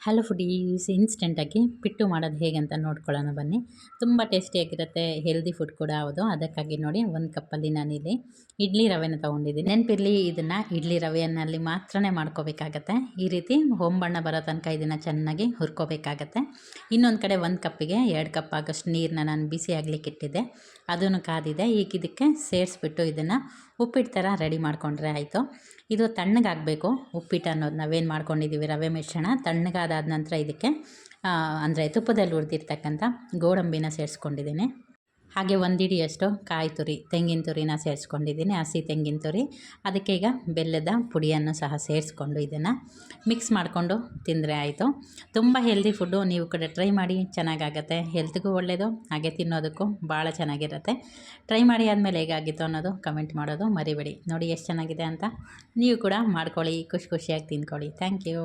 Hello foodies, ಇನ್ಸ್ಟೆಂಟಾಗಿ ಪಿಟ್ಟು ಮಾಡೋದು ಹೇಗೆ ಅಂತ ನೋಡ್ಕೊಳ್ಳೋಣ ಬನ್ನಿ. ತುಂಬ ಟೇಸ್ಟಿಯಾಗಿರುತ್ತೆ, ಹೆಲ್ದಿ ಫುಡ್ ಕೂಡ ಹೌದು. ಅದಕ್ಕಾಗಿ ನೋಡಿ, ಒಂದು ಕಪ್ಪಲ್ಲಿ ನಾನಿಲ್ಲಿ ಇಡ್ಲಿ ರವೆನ ತೊಗೊಂಡಿದ್ದೀನಿ. ನೆನಪಿರಲಿ, ಇದನ್ನು ಇಡ್ಲಿ ರವೆಯಲ್ಲಿ ಮಾತ್ರ ಮಾಡ್ಕೋಬೇಕಾಗತ್ತೆ. ಈ ರೀತಿ ಹೊಂಬಣ್ಣ ಬರೋ ತನಕ ಇದನ್ನು ಚೆನ್ನಾಗಿ ಹುರ್ಕೋಬೇಕಾಗತ್ತೆ. ಇನ್ನೊಂದು ಕಡೆ 1 ಕಪ್ಪಿಗೆ 2 ಕಪ್ ಆಗೋಷ್ಟು ನೀರನ್ನ ನಾನು ಬಿಸಿ ಆಗಲಿಕ್ಕೆ ಇಟ್ಟಿದ್ದೆ. ಅದನ್ನು ಕಾದಿದೆ. ಈಗ ಇದಕ್ಕೆ ಸೇರಿಸ್ಬಿಟ್ಟು ಇದನ್ನು ಉಪ್ಪಿಟ್ಟು ಥರ ರೆಡಿ ಮಾಡ್ಕೊಂಡ್ರೆ ಆಯಿತು. ಇದು ತಣ್ಣಗಾಗಬೇಕು. ಉಪ್ಪಿಟ್ಟು ಅನ್ನೋದು ನಾವೇನು ಮಾಡ್ಕೊಂಡಿದ್ದೀವಿ ರವೆ ಮಿಶ್ರಣ ತಣ್ಣಗಾದ ನಂತರ ಇದಕ್ಕೆ ಅಂದರೆ ತುಪ್ಪದಲ್ಲಿ ಹುರಿದಿರ್ತಕ್ಕಂಥ ಗೋಡಂಬಿನ ಸೇರಿಸ್ಕೊಂಡಿದ್ದೀನಿ. ಹಾಗೆ 1 ಹಿಡಿಯಷ್ಟು ಕಾಯಿ ತುರಿ, ತೆಂಗಿನ ತುರಿನ ಸೇರಿಸ್ಕೊಂಡಿದ್ದೀನಿ, ಹಸಿ ತೆಂಗಿನ ತುರಿ. ಅದಕ್ಕೆ ಈಗ ಬೆಲ್ಲದ ಪುಡಿಯನ್ನು ಸಹ ಸೇರಿಸ್ಕೊಂಡು ಇದನ್ನು ಮಿಕ್ಸ್ ಮಾಡಿಕೊಂಡು ತಿಂದರೆ ಆಯಿತು. ತುಂಬ ಹೆಲ್ದಿ ಫುಡ್ಡು, ನೀವು ಕೂಡ ಟ್ರೈ ಮಾಡಿ, ಚೆನ್ನಾಗಾಗತ್ತೆ. ಹೆಲ್ತ್ಗೂ ಒಳ್ಳೆಯದು, ಹಾಗೆ ತಿನ್ನೋದಕ್ಕೂ ಭಾಳ ಚೆನ್ನಾಗಿರುತ್ತೆ. ಟ್ರೈ ಮಾಡಿ ಆದಮೇಲೆ ಹೇಗಾಗಿತ್ತು ಅನ್ನೋದು ಕಮೆಂಟ್ ಮಾಡೋದು ಮರಿಬೇಡಿ. ನೋಡಿ ಎಷ್ಟು ಚೆನ್ನಾಗಿದೆ ಅಂತ. ನೀವು ಕೂಡ ಮಾಡ್ಕೊಳ್ಳಿ, ಖುಷಿಯಾಗಿ ತಿಂದ್ಕೊಳ್ಳಿ. Thank you.